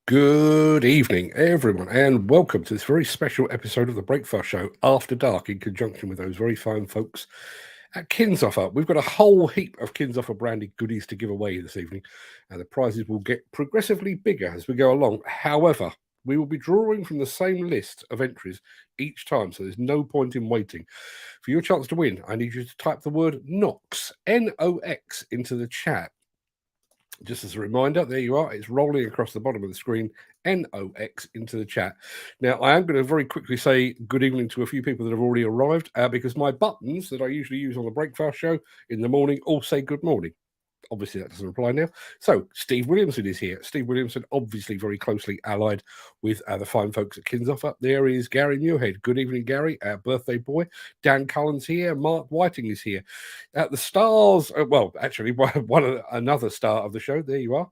Good evening, everyone, and welcome to this very special episode of the Breakfast Show After Dark in conjunction with those very fine folks at Kinshofer. We've got a whole heap of Kinshofer branded goodies to give away this evening, and the prizes will get progressively bigger as we go along. However, we will be drawing from the same list of entries each time, so there's no point in waiting. For your chance to win, I need you to type the word NOX, N-O-X, into the chat. Just as a reminder, there you are. It's rolling across the bottom of the screen, NOX, into the chat. Now, I am going to very quickly say good evening to a few people that have already arrived because my buttons that I usually use on the Breakfast Show in the morning all say good morning. Obviously, that doesn't apply now. So, Steve Williamson is here. Steve Williamson, obviously very closely allied with the fine folks at Kinshofer. There is Gary Muirhead. Good evening, Gary, our birthday boy. Dan Cullen's here. Mark Whiting is here. The stars, well, actually, another star of the show. There you are.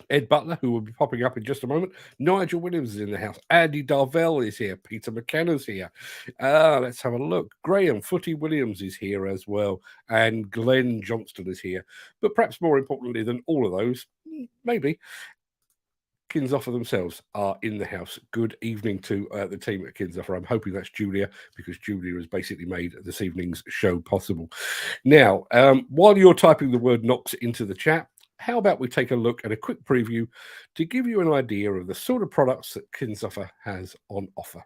Ed Butler, who will be popping up in just a moment. Nigel Williams is in the house. Andy Darvell is here. Peter McKenna's here. Let's have a look. Graham Footy Williams is here as well. And Glenn Johnston is here. But perhaps more importantly than all of those, maybe, Kinshofer themselves are in the house. Good evening to the team at Kinshofer. I'm hoping that's Julia, because Julia has basically made this evening's show possible. Now, while you're typing the word NOX into the chat, how about we take a look at a quick preview to give you an idea of the sort of products that Kinshofer has on offer.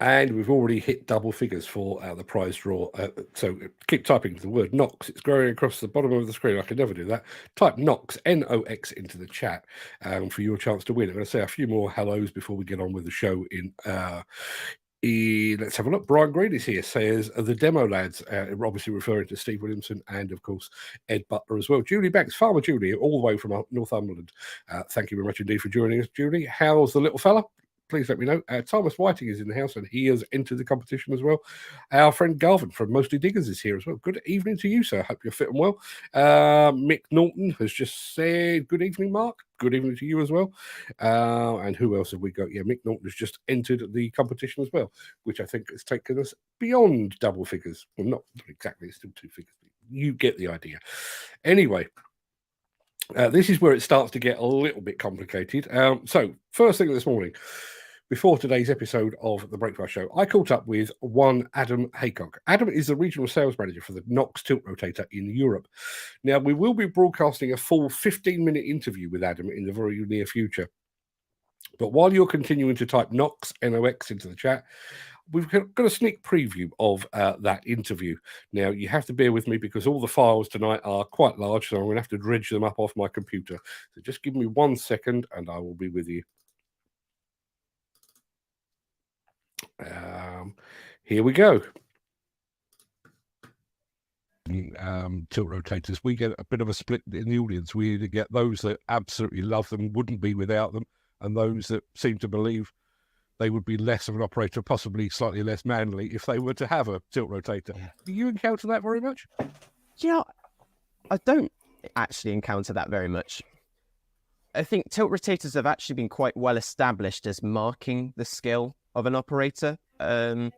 And we've already hit double figures for the prize draw. So keep typing the word NOX. It's growing across the bottom of the screen. I can never do that. Type NOX, N-O-X, into the chat for your chance to win. I'm going to say a few more hellos before we get on with the show. Let's have a look. Brian Green is here, says the demo lads, obviously referring to Steve Williamson and, of course, Ed Butler as well. Julie Banks, Farmer Julie, all the way from Northumberland. Thank you very much indeed for joining us, Julie. How's the little fella? Please let me know. Thomas Whiting is in the house and he has entered the competition as well. Our friend Garvin from Mostly Diggers is here as well. Good evening to you, sir. Hope you're fit and well. Mick Norton has just said good evening, Mark. Good evening to you as well. And who else have we got? Yeah, Mick Norton has just entered the competition as well, which I think has taken us beyond double figures. Well, not exactly, it's still two figures. You get the idea. Anyway, this is where it starts to get a little bit complicated. So first thing this morning, before today's episode of The Breakfast Show, I caught up with one Adam Haycock. Adam is the regional sales manager for the NOX tilt rotator in Europe. Now, we will be broadcasting a full 15-minute interview with Adam in the very near future. But while you're continuing to type NOX, N-O-X, into the chat, we've got a sneak preview of that interview. Now, you have to bear with me because all the files tonight are quite large, so I'm going to have to dredge them up off my computer. So just give me 1 second and I will be with you. Here we go. Tilt rotators, we get a bit of a split in the audience. We either get those that absolutely love them, wouldn't be without them, and those that seem to believe they would be less of an operator, possibly slightly less manly, if they were to have a tilt rotator. Do you encounter that very much? Yeah, I don't actually encounter that very much. I think tilt rotators have actually been quite well established as marking the skill of an operator. The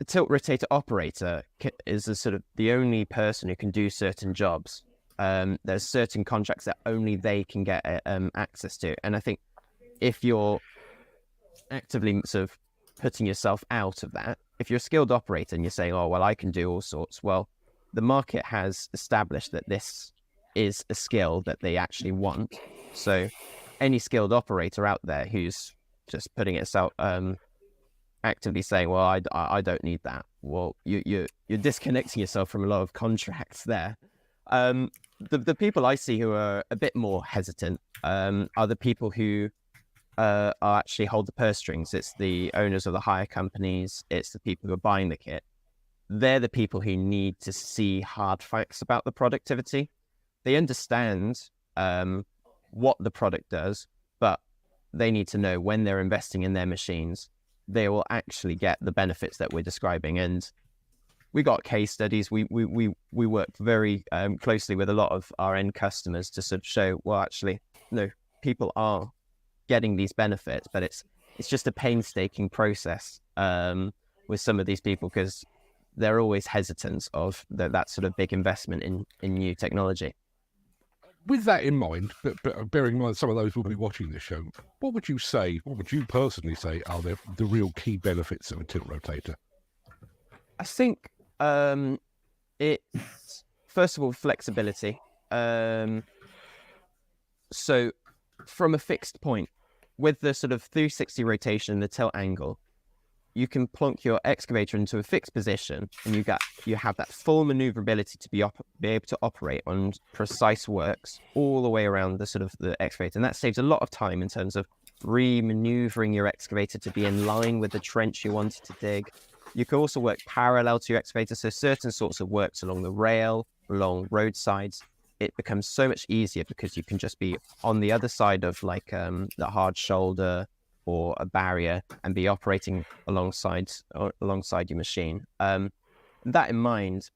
tilt rotator operator is a sort of the only person who can do certain jobs. There's certain contracts that only they can get access to. And I think if you're actively sort of putting yourself out of that, if you're a skilled operator and you're saying, oh, well, I can do all sorts, well, the market has established that this is a skill that they actually want. So any skilled operator out there who's just putting itself actively saying, well, I don't need that, well, you're disconnecting yourself from a lot of contracts there. The people I see who are a bit more hesitant are the people who are actually hold the purse strings. It's the owners of the hire companies. It's the people who are buying the kit. They're the people who need to see hard facts about the productivity. They understand what the product does, but they need to know when they're investing in their machines, they will actually get the benefits that we're describing. And we got case studies. We worked very closely with a lot of our end customers to sort of show, well, actually, no, people are getting these benefits, but it's just a painstaking process with some of these people because they're always hesitant of that sort of big investment in new technology. With that in mind, but bearing in mind some of those will be watching this show, what would you personally say are the real key benefits of a tilt rotator? I think it's, first of all, flexibility. So from a fixed point, with the sort of 360 rotation and the tilt angle, you can plonk your excavator into a fixed position and you have that full maneuverability to be able to operate on precise works all the way around the sort of the excavator. And that saves a lot of time in terms of re-maneuvering your excavator to be in line with the trench you wanted to dig. You can also work parallel to your excavator. So certain sorts of works along the rail, along roadsides, it becomes so much easier because you can just be on the other side of like the hard shoulder or a barrier and be operating alongside your machine. That in mind,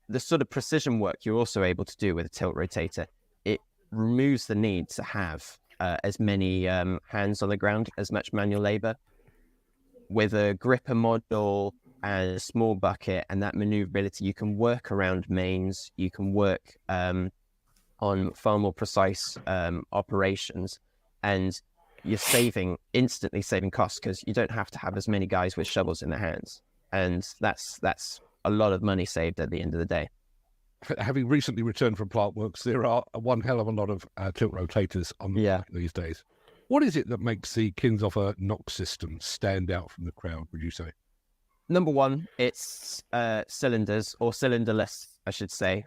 the sort of precision work you're also able to do with a tilt rotator, it removes the need to have as many hands on the ground, as much manual labor. With a gripper model and a small bucket and that maneuverability, you can work around mains, you can work on far more precise operations, and you're instantly saving costs because you don't have to have as many guys with shovels in their hands. And that's a lot of money saved at the end of the day. Having recently returned from plant works, there are one hell of a lot of tilt rotators on the market these days. What is it that makes the Kinshofer NOx system stand out from the crowd, would you say? Number one, it's cylinders, or cylinderless, I should say.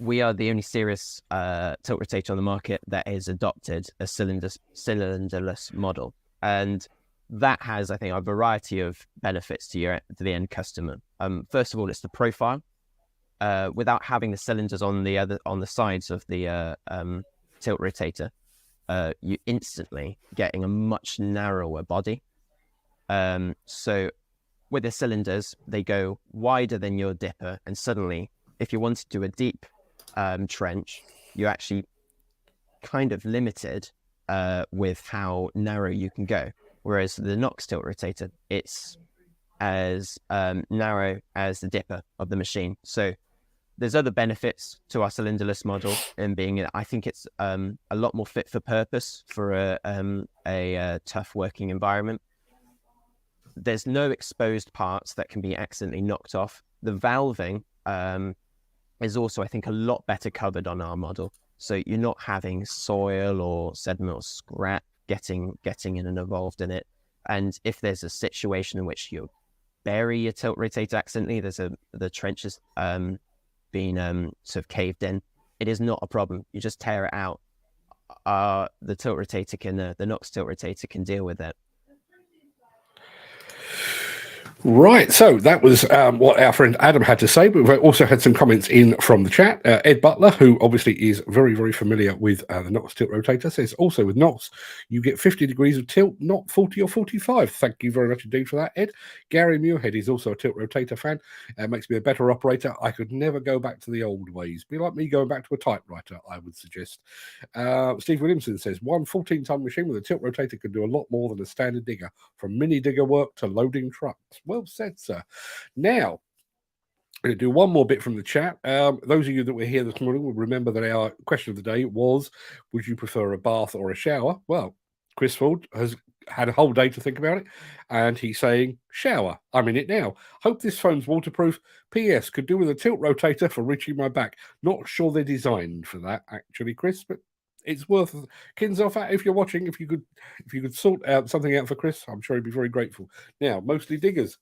We are the only serious tilt rotator on the market that has adopted a cylinderless model. And that has, I think, a variety of benefits to the end customer. First of all, it's the profile. Without having the cylinders on the sides of the tilt rotator, you instantly getting a much narrower body. So with the cylinders, they go wider than your dipper, and suddenly, if you want to do a deep trench, you're actually kind of limited with how narrow you can go. Whereas the NOx tilt rotator, it's as narrow as the dipper of the machine. So there's other benefits to our cylinderless model in being, I think it's a lot more fit for purpose for a tough working environment. There's no exposed parts that can be accidentally knocked off. The valving is also, I think, a lot better covered on our model. So you're not having soil or sediment or scrap getting in and involved in it. And if there's a situation in which you bury your tilt rotator accidentally, the trench has been sort of caved in, it is not a problem. You just tear it out. The tilt rotator the NOx tilt rotator can deal with it. Right, so that was what our friend Adam had to say, but we've also had some comments in from the chat. Ed Butler, who obviously is very, very familiar with the Knox tilt rotator, says also with Knox, you get 50 degrees of tilt, not 40 or 45. Thank you very much indeed for that, Ed. Gary Muirhead is also a tilt rotator fan. Makes me a better operator. I could never go back to the old ways. Be like me going back to a typewriter, I would suggest. Steve Williamson says, one 14-ton machine with a tilt rotator can do a lot more than a standard digger, from mini digger work to loading trucks. Well said, sir. Now, I'm going to do one more bit from the chat. Those of you that were here this morning will remember that our question of the day was, would you prefer a bath or a shower? Well, Chris Ford has had a whole day to think about it, and he's saying, shower. I'm in it now. Hope this phone's waterproof. P.S. Could do with a tilt rotator for reaching my back. Not sure they're designed for that, actually, Chris, but it's worth Kinshofer, if you're watching, if you could sort out something out for Chris, I'm sure he'd be very grateful. Now, mostly diggers.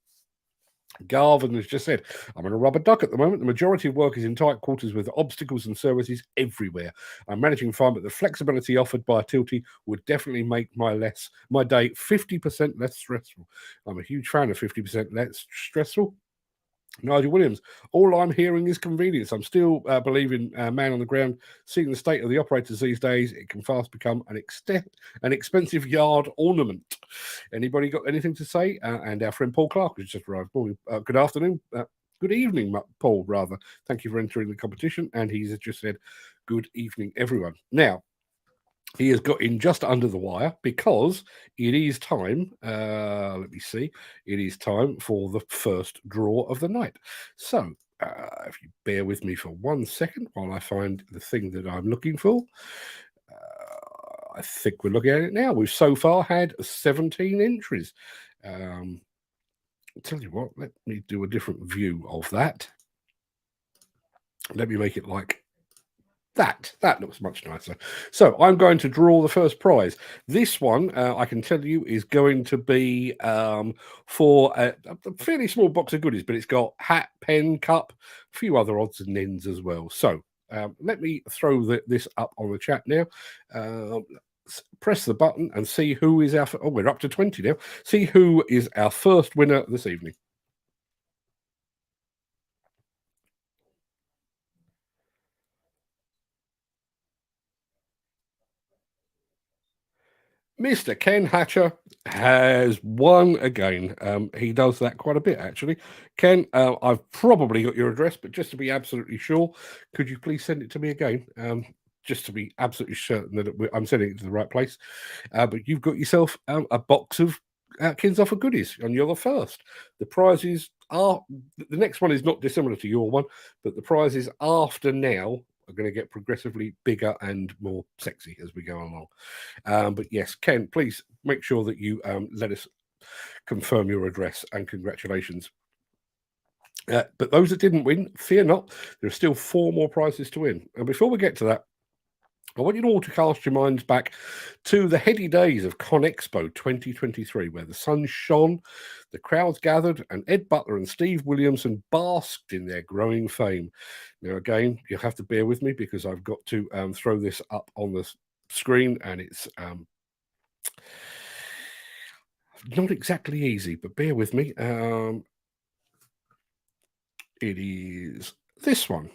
Garvin has just said, I'm in a rubber duck at the moment. The majority of work is in tight quarters with obstacles and services everywhere. I'm managing fine, but the flexibility offered by a tilty would definitely make my day 50% less stressful. I'm a huge fan of 50% less stressful. Nigel Williams, all I'm hearing is convenience. I'm still believing man on the ground. Seeing the state of the operators these days, it can fast become an expensive yard ornament. Anybody got anything to say? And our friend Paul Clark has just arrived. Good afternoon. Good evening, Paul, rather. Thank you for entering the competition. And he's just said, good evening, everyone. Now, he has got in just under the wire because it is time. Let me see. It is time for the first draw of the night. So if you bear with me for 1 second while I find the thing that I'm looking for. I think we're looking at it now. We've so far had 17 entries. I'll tell you what, let me do a different view of that. Let me make it like that looks much nicer. So I'm going to draw the first prize. This one, I can tell you, is going to be for a fairly small box of goodies, but it's got hat, pen, cup, a few other odds and ends as well. So let me throw this up on the chat now. Press the button and see who is our... Oh, we're up to 20 now. See who is our first winner this evening. Mr. Ken Hatcher has won again. He does that quite a bit, actually. Ken, I've probably got your address, but just to be absolutely sure, could you please send it to me again? Just to be absolutely certain that I'm sending it to the right place. But you've got yourself a box of Kinshofer goodies, and you're the first. The prizes are... The next one is not dissimilar to your one, but the prizes after now are going to get progressively bigger and more sexy as we go along. But yes, Ken, please make sure that you let us confirm your address, and congratulations. But those that didn't win, fear not. There are still 4 more prizes to win. And before we get to that, I want you all to cast your minds back to the heady days of ConExpo 2023, where the sun shone, the crowds gathered, and Ed Butler and Steve Williamson basked in their growing fame. Now, again, you'll have to bear with me because I've got to throw this up on the screen, and it's not exactly easy, but bear with me. It is this one.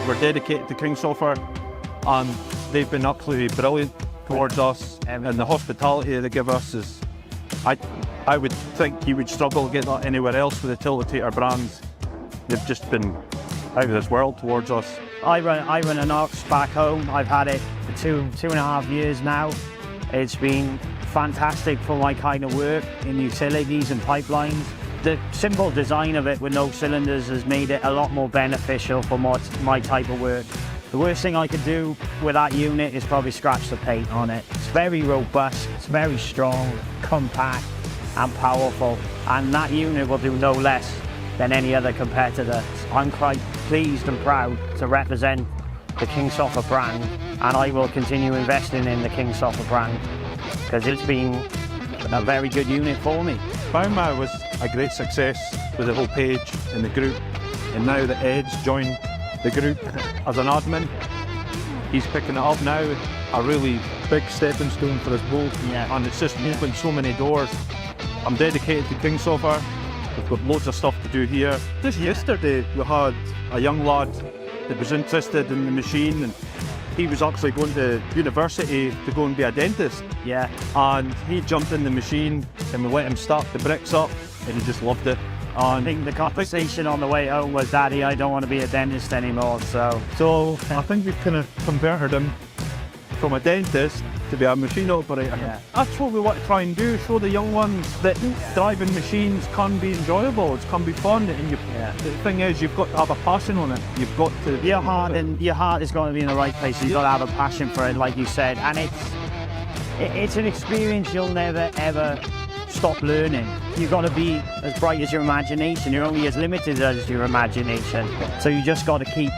we're dedicated to Kinshofer, and they've been absolutely brilliant towards us, and the hospitality they give us is, I would think you would struggle to get that anywhere else with the Tiltrotator brands. They've just been out of this world towards us. I run an Ox back home. I've had it for two and a half years now. It's been fantastic for my kind of work in utilities and pipelines. The simple design of it with no cylinders has made it a lot more beneficial for my type of work. The worst thing I could do with that unit is probably scratch the paint on it. It's very robust, it's very strong, compact and powerful, and that unit will do no less than any other competitor. I'm quite pleased and proud to represent the Kinshofer brand, and I will continue investing in the Kinshofer brand because it's been a very good unit for me. Bauma was a great success with the whole page and the group, and now that Ed's joined the group as an admin, he's picking it up now, a really big stepping stone for us both, and it's just opened so many doors. I'm dedicated to Kinshofer. We've got loads of stuff to do here. Just yesterday we had a young lad that was interested in the machine, and he was actually going to university to go and be a dentist. Yeah. And he jumped in the machine and we let him start the bricks up, and he just loved it. I think the conversation on the way home was, Daddy, I don't want to be a dentist anymore, so I think we've kind of converted him from a dentist to be a machine operator. Yeah. That's what we want to try and do, show the young ones that driving machines can be enjoyable, it can be fun, and the thing is, you've got to have a passion on it. You've got to... Your heart is going to be in the right place. You've got to have a passion for it, like you said, and it's an experience you'll never, ever stop learning. You've got to be as bright as your imagination. You're only as limited as your imagination. So you just got to keep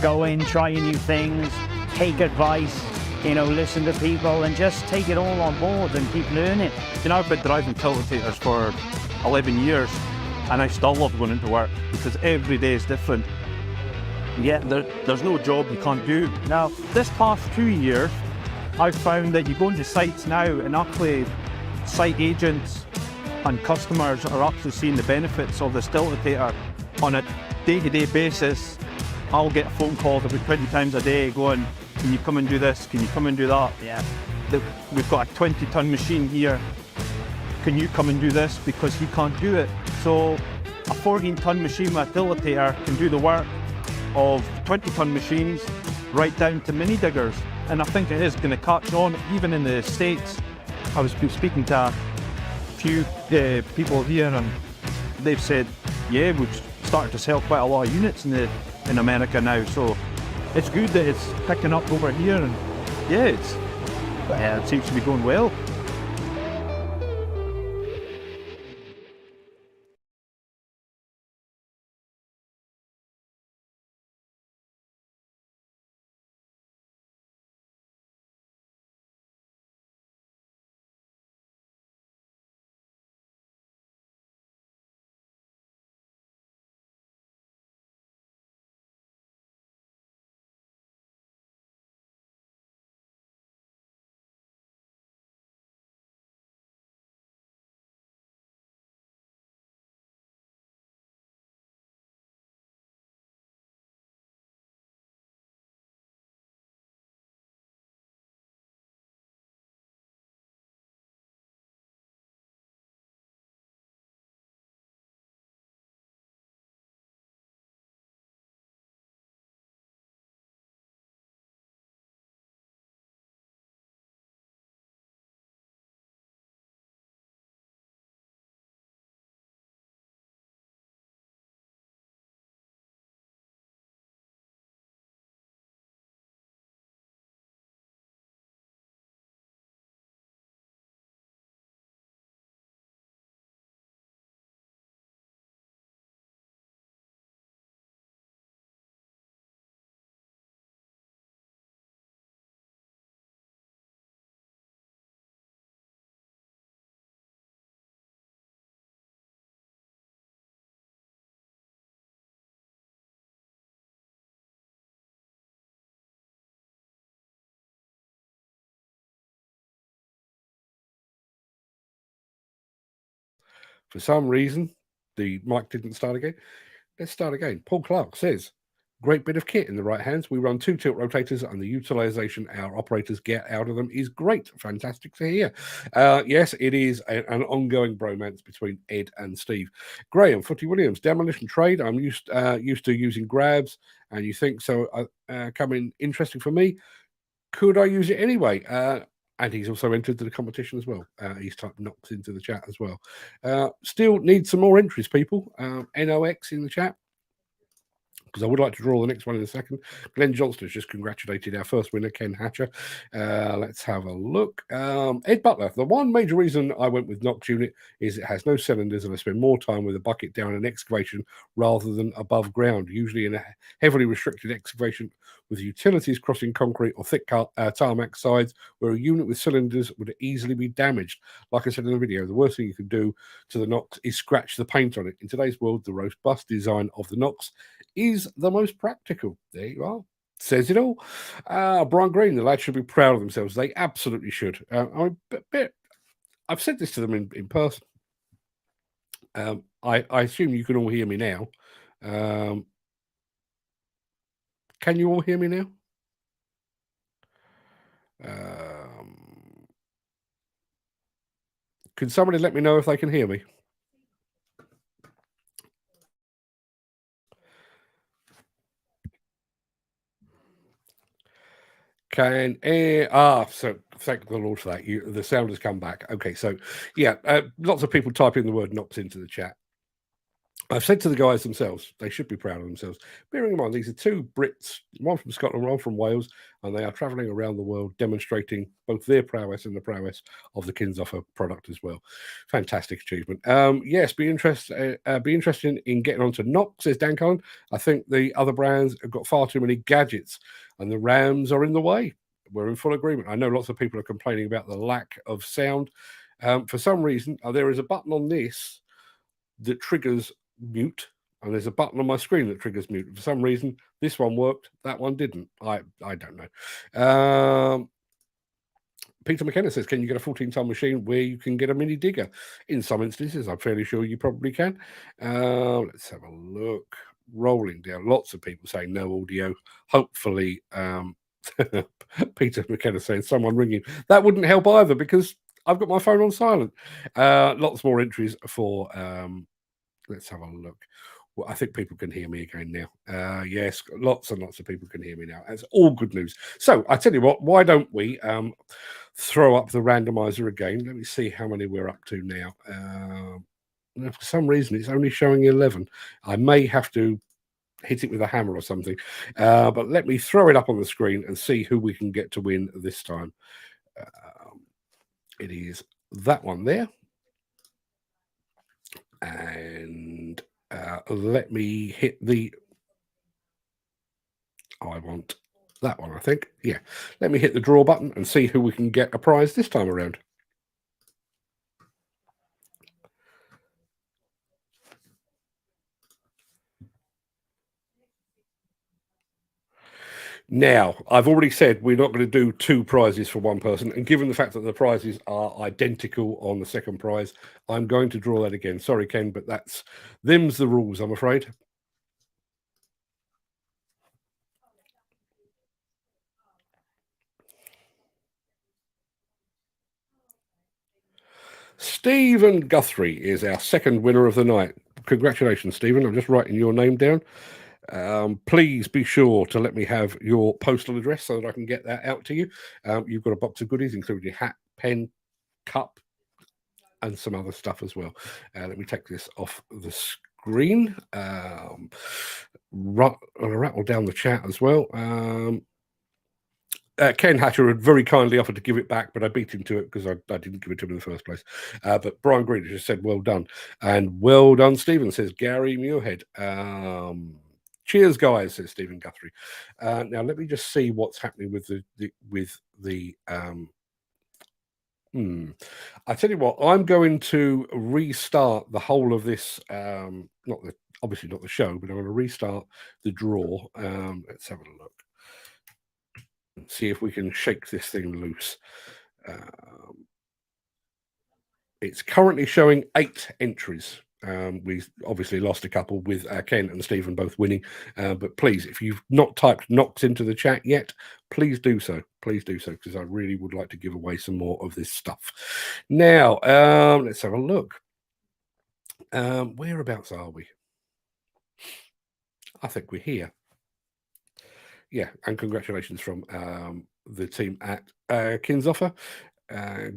going, trying new things, take advice, listen to people and just take it all on board and keep learning. I've been driving Tiltrotators for 11 years and I still love going into work because every day is different. Yeah. There's no job you can't do. No. This past 2 years, I've found that you go into sites now and actually site agents and customers are actually seeing the benefits of this Tiltrotator on a day-to-day basis. I'll get phone calls about 20 times a day going, can you come and do this? Can you come and do that? Yeah. We've got a 20-ton machine here. Can you come and do this? Because he can't do it. So a 14-ton machine with a Tiltrotator can do the work of 20-ton machines right down to mini diggers. And I think it is going to catch on even in the States. I was speaking to a few people here and they've said, yeah, we've started to sell quite a lot of units in America now. So it's good that it's picking up over here, and it seems to be going well. For some reason, the mic didn't start again. Let's start again. Paul Clark says, great bit of kit in the right hands. We run 2 tilt rotators, and the utilization our operators get out of them is great. Fantastic to hear. Yes, it is an ongoing bromance between Ed and Steve. Graham, Footy Williams, demolition trade. I'm used to using grabs, and you think so? Coming interesting for me. Could I use it anyway? And he's also entered the competition as well. He's typed knocks into the chat as well. Still need some more entries, people. NOX in the chat, because I would like to draw the next one in a second. Glenn Johnston has just congratulated our first winner, Ken Hatcher. Let's have a look. Ed Butler, the one major reason I went with Nox unit is it has no cylinders, and I spend more time with a bucket down an excavation rather than above ground, usually in a heavily restricted excavation with utilities crossing concrete or thick tarmac sides, where a unit with cylinders would easily be damaged. Like I said in the video, the worst thing you can do to the Nox is scratch the paint on it. In today's world, the robust design of the Nox is the most practical. There you are. Says it all. Brian Green, the lads should be proud of themselves. They absolutely should. I've said this to them in person. I assume you can all hear me now. Can you all hear me now? Can somebody let me know if they can hear me? So thank the Lord for that. The sound has come back. Okay, so yeah, lots of people typing the word Nox into the chat. I've said to the guys themselves, they should be proud of themselves. Bearing in mind, these are 2 Brits, one from Scotland, one from Wales, and they are travelling around the world demonstrating both their prowess and the prowess of the Kinshofer product as well. Fantastic achievement. Yes, be interested in getting onto Nox, says Dan Cullen. I think the other brands have got far too many gadgets, and the RAMs are in the way. We're in full agreement. I know lots of people are complaining about the lack of sound. For some reason, there is a button on this that triggers mute, and there's a button on my screen that triggers mute. For some reason, this one worked, that one didn't. I don't know. Peter McKenna says, can you get a 14-ton machine where you can get a mini digger? In some instances, I'm fairly sure you probably can. Let's have a look. Rolling down, lots of people saying no audio. Hopefully, Peter McKenna saying someone ringing. That wouldn't help either, because I've got my phone on silent. Lots more entries for let's have a look. Well, I think people can hear me again now. Yes, lots and lots of people can hear me now. That's all good news. So I tell you what, why don't we throw up the randomizer again? Let me see how many we're up to now. For some reason, it's only showing 11. I may have to hit it with a hammer or something. But let me throw it up on the screen and see who we can get to win this time. It is that one there. And let me hit the... I want that one, I think. Yeah. Let me hit the draw button and see who we can get a prize this time around. Now, I've already said we're not going to do 2 prizes for one person, and given the fact that the prizes are identical on the second prize, I'm going to draw that again. Sorry, Ken, but them's the rules, I'm afraid. Stephen Guthrie is our second winner of the night. Congratulations, Stephen. I'm just writing your name down. Please be sure to let me have your postal address so that I can get that out to you. You've got a box of goodies, including hat, pen, cup, and some other stuff as well. Let me take this off the screen. Rattle down the chat as well. Ken Hatcher had very kindly offered to give it back, but I beat him to it because I didn't give it to him in the first place. But Brian Green just said, well done. And well done, Stephen, says Gary Muirhead. Cheers, guys, says Stephen Guthrie. Now, let me just see what's happening with the I tell you what, I'm going to restart the whole of this, obviously not the show, but I'm going to restart the draw. Let's have a look. See if we can shake this thing loose. It's currently showing 8 entries. We obviously lost a couple with Ken and Stephen both winning. But please, if you've not typed Knox into the chat yet, please do so. Please do so, because I really would like to give away some more of this stuff. Now, let's have a look. Whereabouts are we? I think we're here. Yeah, and congratulations from the team at Kinshofer.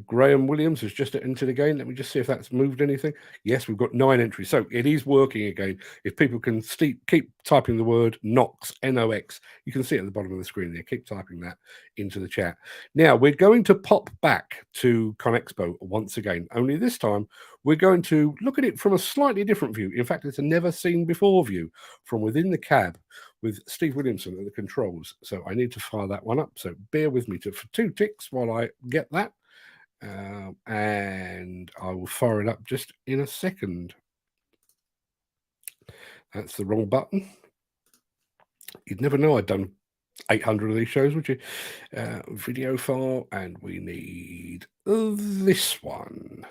Graham Williams has just entered again. Let me just see if that's moved anything. Yes, we've got 9 entries. So it is working again. If people can keep typing the word Knox, N-O-X, you can see it at the bottom of the screen there. Keep typing that into the chat. Now, we're going to pop back to ConExpo once again. Only this time, we're going to look at it from a slightly different view. In fact, it's a never-seen-before view from within the cab with Steve Williamson at the controls. So I need to fire that one up. So bear with me for 2 ticks while I get that. And I will fire it up just in a second. That's the wrong button. You'd never know I'd done 800 of these shows, would you? Video file, and we need this one.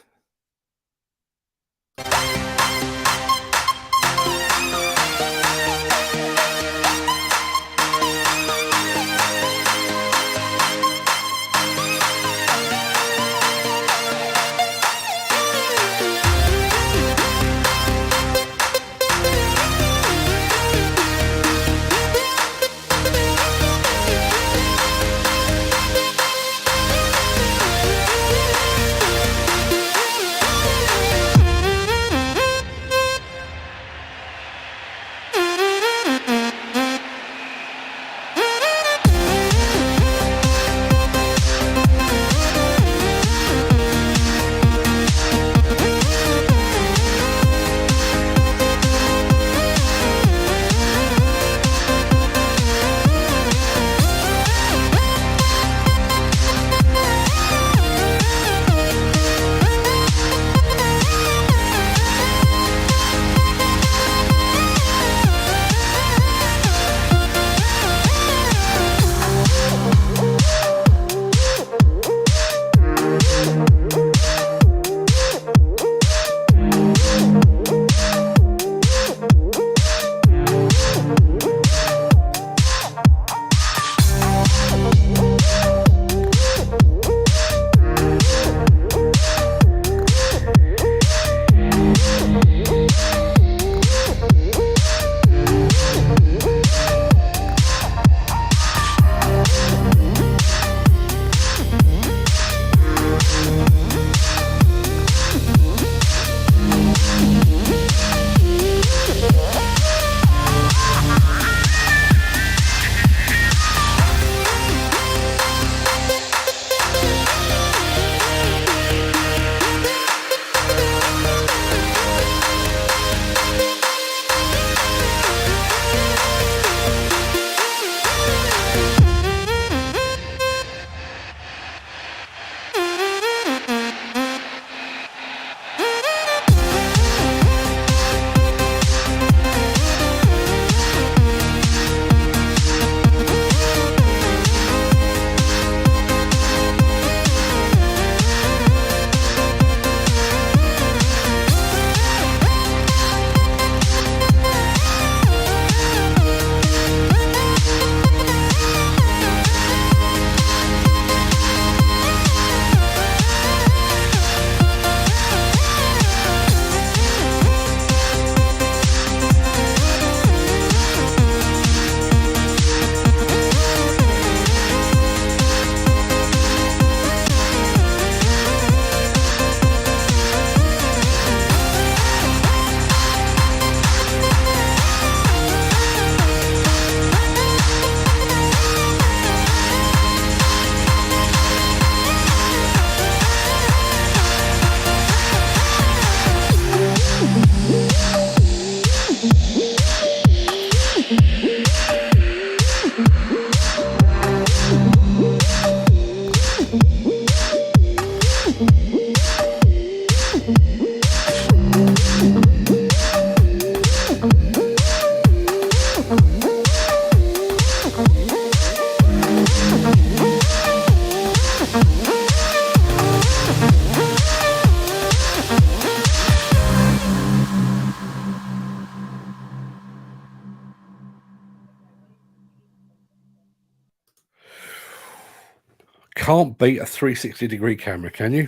can't beat a 360-degree camera, can you?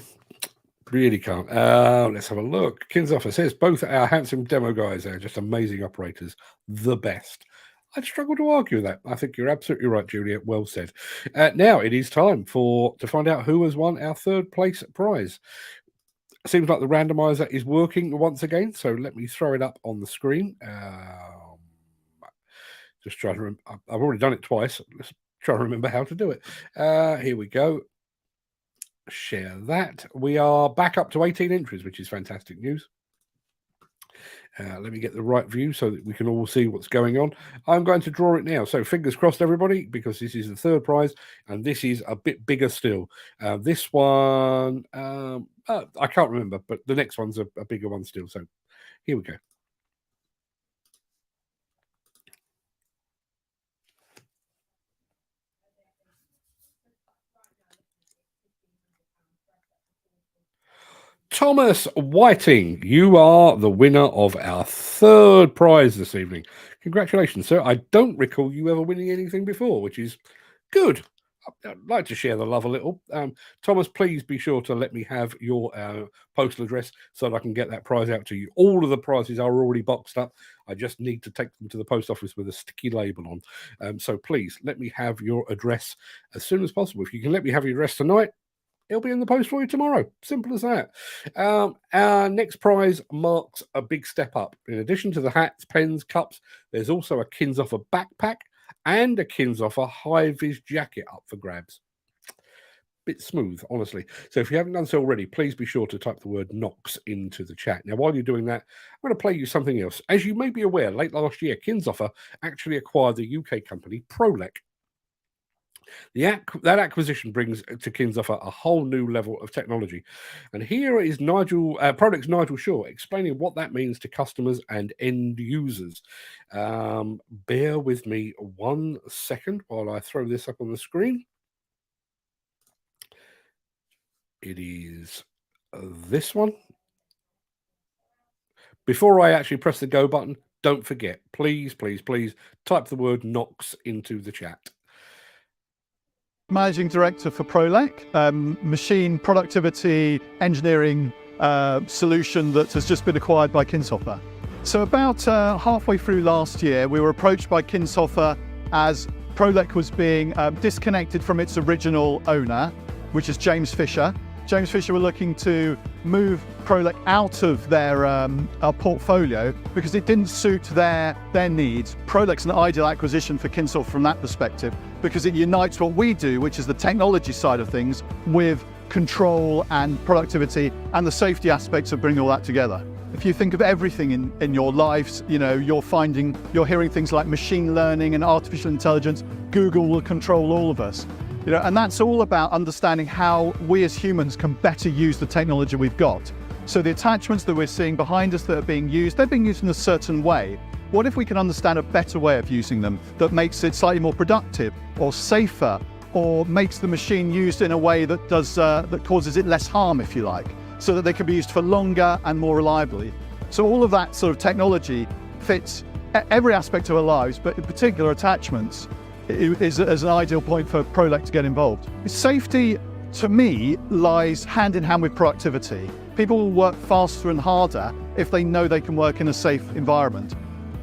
Really can't. Let's have a look. Kinshofer says both our handsome demo guys are just amazing operators, the best. I'd struggle to argue with that. I think you're absolutely right, Juliet. Well said. Now it is time to find out who has won our third place prize. Seems like the randomizer is working once again, so let me throw it up on the screen. Just trying to remember. I've already done it twice. Let's try to remember how to do it. Here we go. Share that. We are back up to 18 entries, which is fantastic news. Let me get the right view so that we can all see what's going on. I'm going to draw it now. So fingers crossed, everybody, because this is the third prize, and this is a bit bigger still. This one, I can't remember, but the next one's a bigger one still. So here we go. Thomas Whiting, you are the winner of our third prize this evening. Congratulations, sir. I don't recall you ever winning anything before, which is good. I'd like to share the love a little. Thomas, please be sure to let me have your postal address so that I can get that prize out to you. All of the prizes are already boxed up. I just need to take them to the post office with a sticky label on. So please let me have your address as soon as possible. If you can let me have your address tonight, it'll be in the post for you tomorrow. Simple as that. Our next prize marks a big step up. In addition to the hats, pens, cups, there's also a Kinshofer backpack and a Kinshofer high-vis jacket up for grabs. Bit smooth, honestly. So if you haven't done so already, please be sure to type the word Knox into the chat. Now, while you're doing that, I'm going to play you something else. As you may be aware, late last year, Kinshofer actually acquired the UK company Prolec. That acquisition brings to Kinshofer a whole new level of technology. And here is Prolec's Nigel Shaw explaining what that means to customers and end users. Bear with me 1 second while I throw this up on the screen. It is this one. Before I actually press the go button, don't forget, please, please, please type the word Knox into the chat. Managing Director for Prolec, machine productivity engineering solution that has just been acquired by Kinshofer. So about halfway through last year, we were approached by Kinshofer as Prolec was being disconnected from its original owner, which is James Fisher. James Fisher were looking to move Prolec out of their portfolio because it didn't suit their needs. Prolec's an ideal acquisition for Kinshofer from that perspective because it unites what we do, which is the technology side of things, with control and productivity and the safety aspects of bringing all that together. If you think of everything in your lives, you know, you're hearing things like machine learning and artificial intelligence. Google will control all of us. You know, and that's all about understanding how we as humans can better use the technology we've got. So the attachments that we're seeing behind us that are being used, they're being used in a certain way. What if we can understand a better way of using them that makes it slightly more productive or safer, or makes the machine used in a way that that causes it less harm, if you like, so that they can be used for longer and more reliably. So all of that sort of technology fits every aspect of our lives, but in particular attachments is an ideal point for Prolec to get involved. Safety, to me, lies hand in hand with productivity. People will work faster and harder if they know they can work in a safe environment.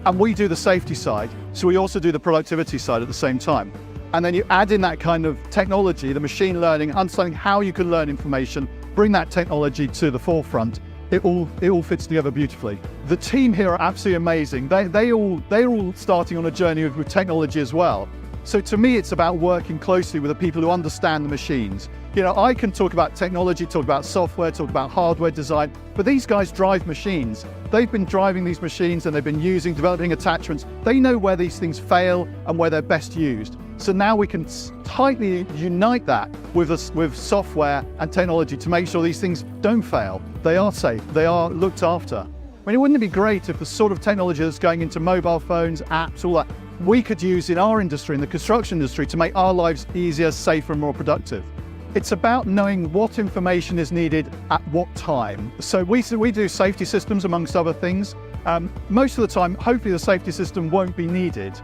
And we do the safety side, so we also do the productivity side at the same time. And then you add in that kind of technology, the machine learning, understanding how you can learn information, bring that technology to the forefront. It all fits together beautifully. The team here are absolutely amazing. They're all starting on a journey with technology as well. So to me, it's about working closely with the people who understand the machines. You know, I can talk about technology, talk about software, talk about hardware design, but these guys drive machines. They've been driving these machines and they've been developing attachments. They know where these things fail and where they're best used. So now we can tightly unite that with software and technology to make sure these things don't fail. They are safe, they are looked after. I mean, wouldn't it be great if the sort of technology that's going into mobile phones, apps, all that, we could use in our industry, in the construction industry, to make our lives easier, safer, and more productive. It's about knowing what information is needed at what time. So we do safety systems, amongst other things. Most of the time, hopefully the safety system won't be needed.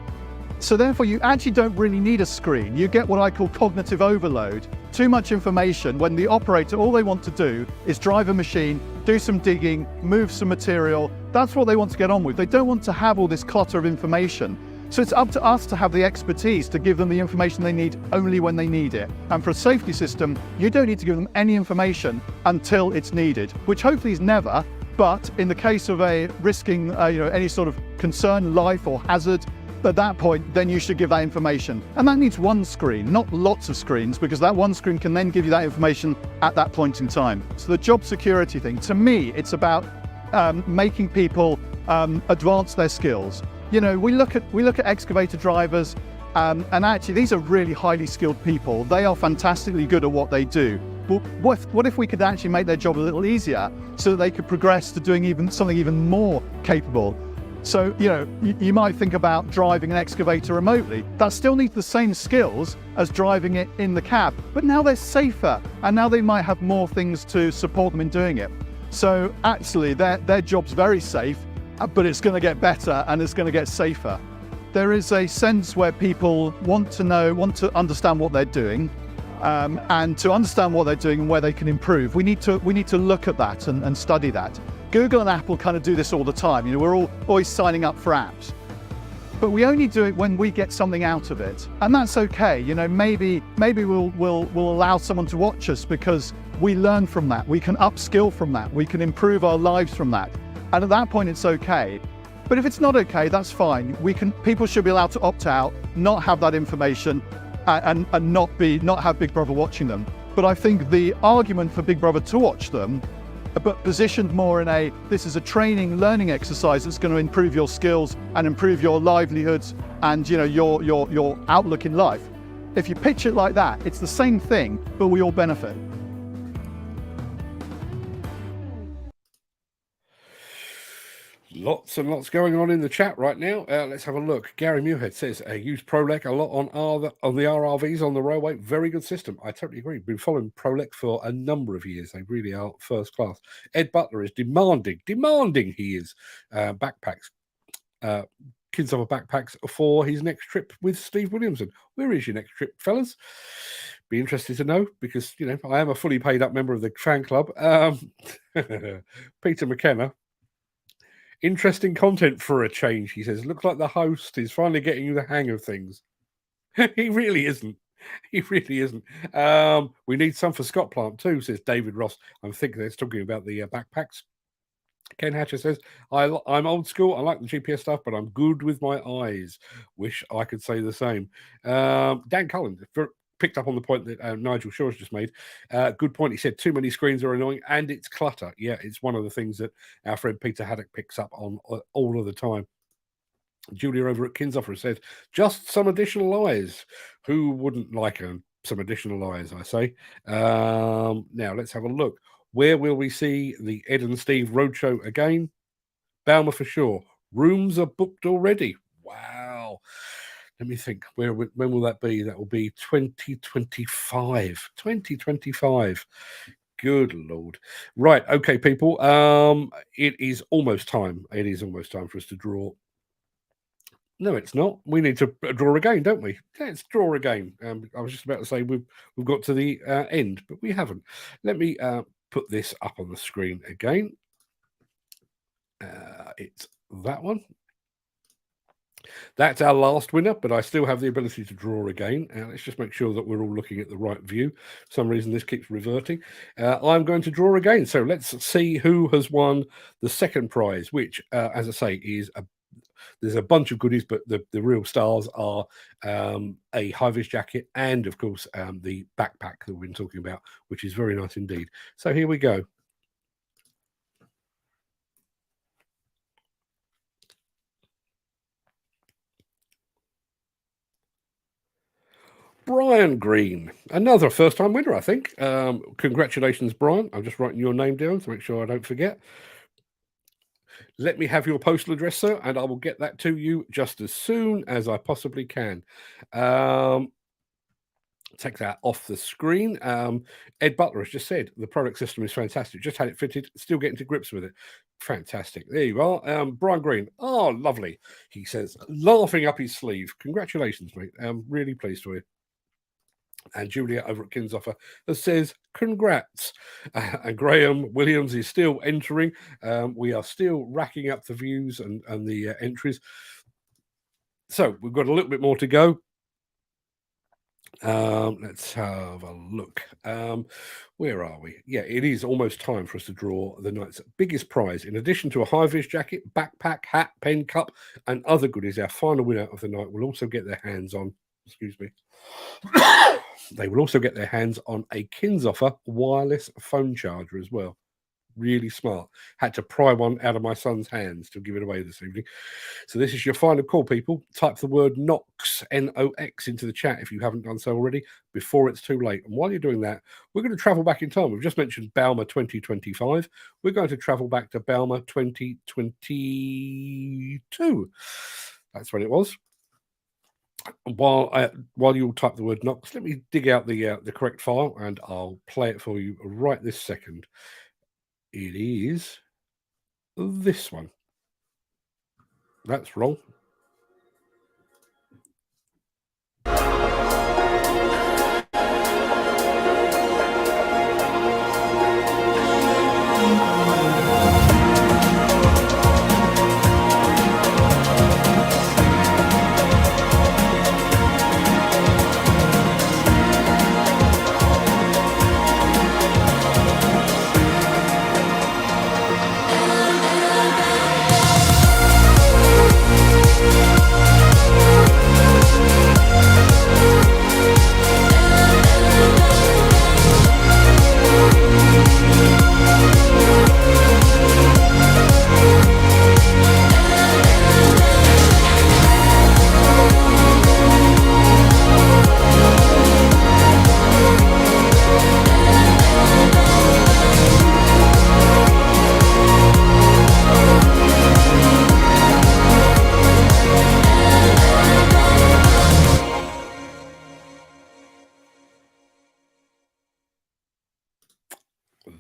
So therefore, you actually don't really need a screen. You get what I call cognitive overload too much information when the operator, all they want to do is drive a machine, do some digging, move some material. That's what they want to get on with. They don't want to have all this clutter of information. So it's up to us to have the expertise to give them the information they need only when they need it. And for a safety system, you don't need to give them any information until it's needed, which hopefully is never. But in the case of risking any sort of concern, life or hazard, at that point, then you should give that information. And that needs one screen, not lots of screens, because that one screen can then give you that information at that point in time. So the job security thing, to me, it's about making people advance their skills. You know, we look at excavator drivers, and actually these are really highly skilled people. They are fantastically good at what they do. But what if we could actually make their job a little easier so that they could progress to doing something even more capable? So, you know, you might think about driving an excavator remotely. That still needs the same skills as driving it in the cab, but now they're safer, and now they might have more things to support them in doing it. So actually their job's very safe, but it's going to get better and it's going to get safer. There is a sense where people want to understand what they're doing, and to understand what they're doing and where they can improve. We need to look at that and study that. Google and Apple kind of do this all the time. You know, we're always signing up for apps, but we only do it when we get something out of it, and that's okay. You know, maybe we'll allow someone to watch us because we learn from that. We can upskill from that. We can improve our lives from that. And at that point, it's okay. But if it's not okay, that's fine. People should be allowed to opt out, not have that information, and not have Big Brother watching them. But I think the argument for Big Brother to watch them, but positioned more in this is a training, learning exercise that's going to improve your skills and improve your livelihoods and, you know, your outlook in life. If you pitch it like that, it's the same thing, but we all benefit. Lots and lots going on in the chat right now. Let's have a look. Gary Muirhead says, use Prolec a lot on the RRVs on the railway. Very good system. I totally agree. Been following Prolec for a number of years. They really are first class. Ed Butler is demanding he is backpacks, Kinshofer backpacks for his next trip with Steve Williamson. Where is your next trip, fellas? Be interested to know, because, you know, I am a fully paid up member of the fan club. Peter McKenna. Interesting content for a change, he says. Looks like the host is finally getting the hang of things. He really isn't. He really isn't. We need some for Scott Plant too, says David Ross. I'm thinking it's talking about the backpacks. Ken Hatcher says, I'm old school. I like the GPS stuff, but I'm good with my eyes. Wish I could say the same. Dan Cullen picked up on the point that Nigel Shaw's just made. Good point. He said too many screens are annoying, and it's clutter. Yeah, it's one of the things that our friend Peter Haddock picks up on all of the time. Julia over at Kinshofer said, just some additional eyes. Who wouldn't like some additional eyes, I say. Now, let's have a look. Where will we see the Ed and Steve Roadshow again? Balmer for sure. Rooms are booked already. Wow. Let me think. When will that be? That will be 2025. 2025. Good Lord. Right. Okay, people. It is almost time. It is almost time for us to draw. No, it's not. We need to draw again, don't we? Let's draw again. I was just about to say we've got to the end, but we haven't. Let me put this up on the screen again. It's that one. That's our last winner, but I still have the ability to draw again. Let's just make sure that we're all looking at the right view. For some reason, this keeps reverting. I'm going to draw again. So let's see who has won the second prize, which, as I say, is there's a bunch of goodies, but the real stars are a high-vis jacket and, of course, the backpack that we've been talking about, which is very nice indeed. So here we go. Brian Green, another first-time winner, I think. Congratulations, Brian. I'm just writing your name down to make sure I don't forget. Let me have your postal address, sir, and I will get that to you just as soon as I possibly can. Take that off the screen. Ed Butler has just said the product system is fantastic. Just had it fitted, still getting to grips with it. Fantastic. There you are. Brian Green. Oh, lovely. He says, laughing up his sleeve. Congratulations, mate. I'm really pleased for you. And Julia over at Kinshofer says, congrats. And Graham Williams is still entering. We are still racking up the views and the entries. So we've got a little bit more to go. Let's have a look. Where are we? Yeah, it is almost time for us to draw the night's biggest prize. In addition to a high-vis jacket, backpack, hat, pen, cup, and other goodies, our final winner of the night will also get their hands on, excuse me, they will also get their hands on a Kinshofer wireless phone charger as well. Really smart. Had to pry one out of my son's hands to give it away this evening. So this is your final call, people. Type the word NOX, N-O-X, into the chat if you haven't done so already, before it's too late. And while you're doing that, we're going to travel back in time. We've just mentioned Bauma 2025. We're going to travel back to Bauma 2022. That's when it was. While you type the word NOX, let me dig out the correct file and I'll play it for you right this second. It is this one. That's wrong.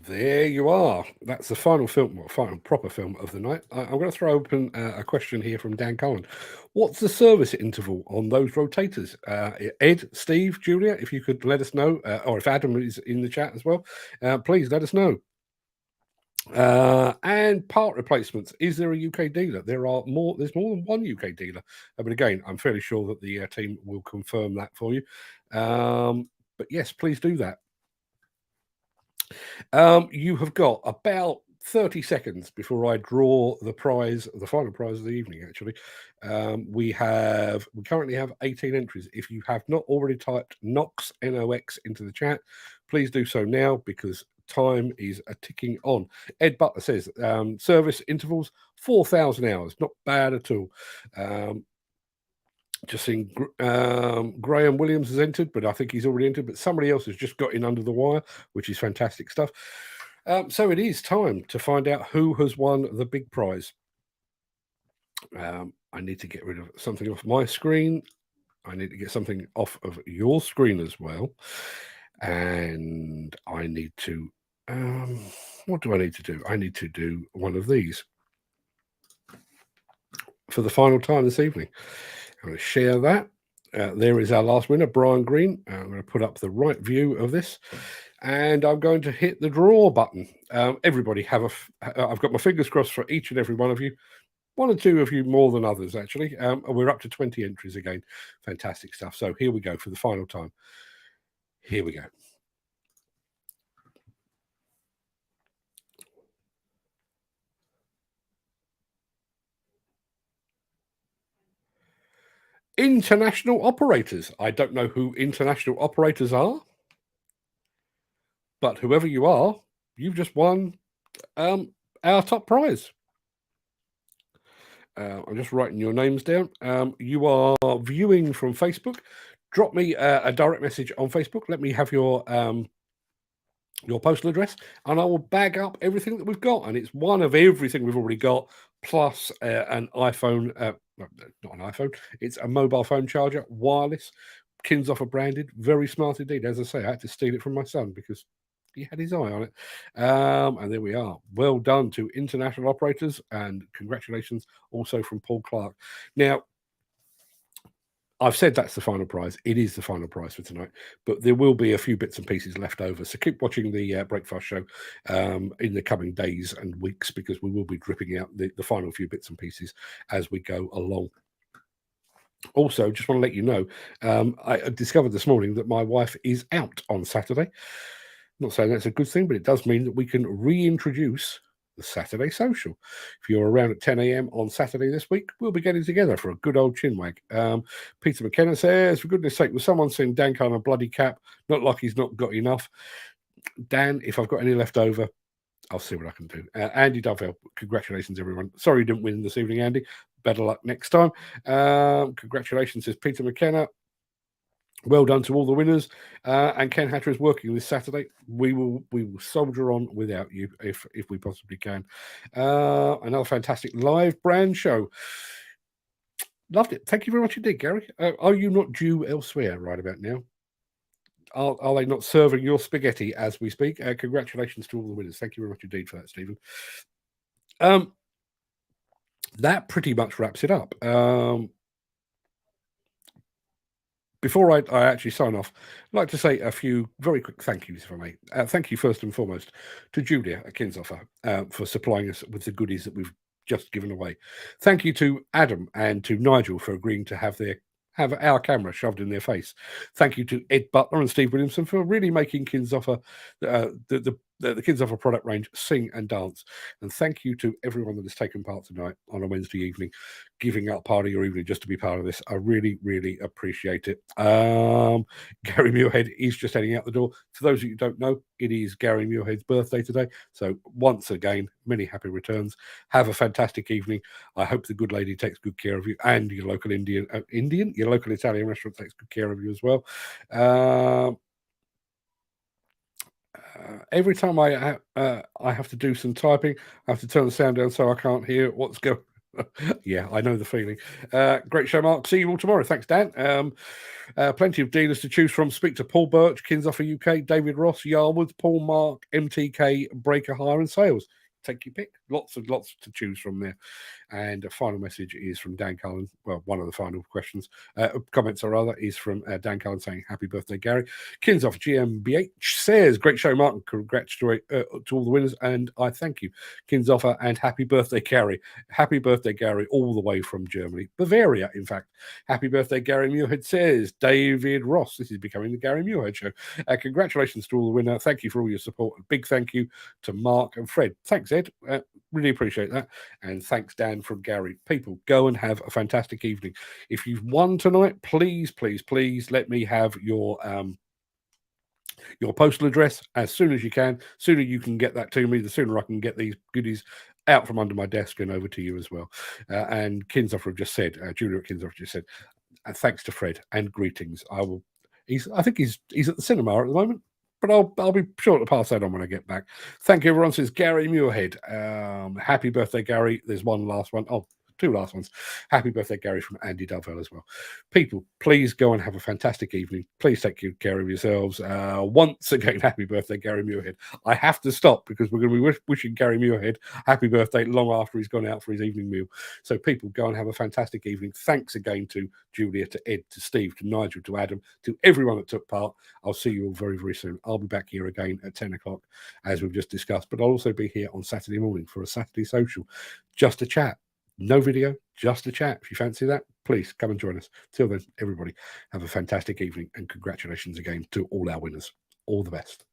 There you are. That's the final film, final proper film of the night. I'm going to throw open a question here from Dan Cullen. What's the service interval on those rotators? Ed, Steve, Julia, if you could let us know, or if Adam is in the chat as well, please let us know. And part replacements. Is there a UK dealer? There's more than one UK dealer. But again, I'm fairly sure that the team will confirm that for you. But yes, please do that. You have got about 30 seconds before I draw the prize, the final prize of the evening, actually. We currently have 18 entries. If you have not already typed NOX, N-O-X, into the chat, please do so now because time is ticking on. Ed Butler says, service intervals, 4,000 hours. Not bad at all. Just seeing Graham Williams has entered, but I think he's already entered. But somebody else has just got in under the wire, which is fantastic stuff. So it is time to find out who has won the big prize. I need to get rid of something off my screen. I need to get something off of your screen as well. And I need to, what do I need to do? I need to do one of these for the final time this evening. I'm going to share that. There is our last winner, Brian Green. I'm going to put up the right view of this. And I'm going to hit the draw button. Everybody I've got my fingers crossed for each and every one of you. One or two of you more than others, actually. We're up to 20 entries again. Fantastic stuff. So here we go for the final time. Here we go. International operators. I don't know who international operators are, but whoever you are, you've just won our top prize. I'm just writing your names down. You are viewing from Facebook. Drop me a direct message on Facebook. Let me have your postal address, and I will bag up everything that we've got. And it's one of everything we've already got, plus an iPhone. Not an iPhone. It's a mobile phone charger, wireless, Kinshofer branded. Very smart indeed. As I say, I had to steal it from my son because he had his eye on it. And there we are. Well done to international operators, and congratulations also from Paul Clark. Now, I've said that's the final prize. It is the final prize for tonight, but there will be a few bits and pieces left over. So keep watching the Breakfast Show in the coming days and weeks, because we will be dripping out the final few bits and pieces as we go along. Also, just want to let you know, I discovered this morning that my wife is out on Saturday. Not saying that's a good thing, but it does mean that we can reintroduce the Saturday Social. If you're around at 10 a.m. on Saturday this week, we'll be getting together for a good old chinwag. Peter McKenna says, for goodness sake, was someone saying Dan Carl a bloody cap? Not like he's not got enough. Dan, if I've got any left over, I'll see what I can do. Andy Dovell, congratulations, everyone. Sorry you didn't win this evening, Andy. Better luck next time. Congratulations, says Peter McKenna. Well done to all the winners. And Ken Hatter is working this Saturday. We will soldier on without you if we possibly can. Another fantastic live brand show. Loved it. Thank you very much indeed, Gary. Are you not due elsewhere right about now? Are they not serving your spaghetti as we speak? Congratulations to all the winners. Thank you very much indeed for that, Stephen. That pretty much wraps it up. Before I actually sign off, I'd like to say a few very quick thank yous, if I may. Thank you first and foremost to Julia at Kinshofer for supplying us with the goodies that we've just given away. Thank you to Adam and to Nigel for agreeing to have our camera shoved in their face. Thank you to Ed Butler and Steve Williamson for really making Kinshofer, the Kinshofer product range, sing and dance. And thank you to everyone that has taken part tonight on a Wednesday evening, giving up part of your evening just to be part of this. I really, really appreciate it. Gary Muirhead is just heading out the door. For those of you who don't know, it is Gary Muirhead's birthday today. So once again, many happy returns. Have a fantastic evening. I hope the good lady takes good care of you, and your local your local Italian restaurant takes good care of you as well. Every time I have to do some typing, I have to turn the sound down so I can't hear what's going. Yeah, I know the feeling. Great show, Mark. See you all tomorrow. Thanks, Dan. Plenty of dealers to choose from. Speak to Paul Birch, Kinshofer UK, David Ross, Yarwood, Paul Mark, MTK, Breaker Hire and Sales. Take your pick. Lots to choose from there. And a final message is from Dan Cullen. Well, one of the final comments is from Dan Cullen saying, happy birthday, Gary. Kinshofer GmbH says, great show, Mark, and congrats to all the winners. And I thank you, Kinshofer, and happy birthday, Gary. Happy birthday, Gary, all the way from Germany. Bavaria, in fact. Happy birthday, Gary Muirhead, says David Ross. This is becoming the Gary Muirhead show. Congratulations to all the winners. Thank you for all your support. A big thank you to Mark and Fred. Thanks, Ed. Really appreciate that. And thanks, Dan, from Gary. People, go and have a fantastic evening. If you've won tonight, please let me have your postal address as soon as you can. Sooner you can get that to me, the sooner I can get these goodies out from under my desk and over to you as well. And Kinshofer just said, Julia at Kinshofer just said, thanks to Fred and greetings. I think he's at the cinema at the moment. But I'll be sure to pass that on when I get back. Thank you, everyone. Says Gary Muirhead. Happy birthday, Gary. There's one last one. Oh, two last ones. Happy birthday, Gary, from Andy Dovell as well. People, please go and have a fantastic evening. Please take good care of yourselves. Once again, happy birthday, Gary Muirhead. I have to stop because we're going to be wishing Gary Muirhead happy birthday long after he's gone out for his evening meal. So people, go and have a fantastic evening. Thanks again to Julia, to Ed, to Steve, to Nigel, to Adam, to everyone that took part. I'll see you all very, very soon. I'll be back here again at 10 o'clock, as we've just discussed, but I'll also be here on Saturday morning for a Saturday social, just a chat. No video, just a chat. If you fancy that, please come and join us. Till then, everybody, have a fantastic evening and congratulations again to all our winners. All the best.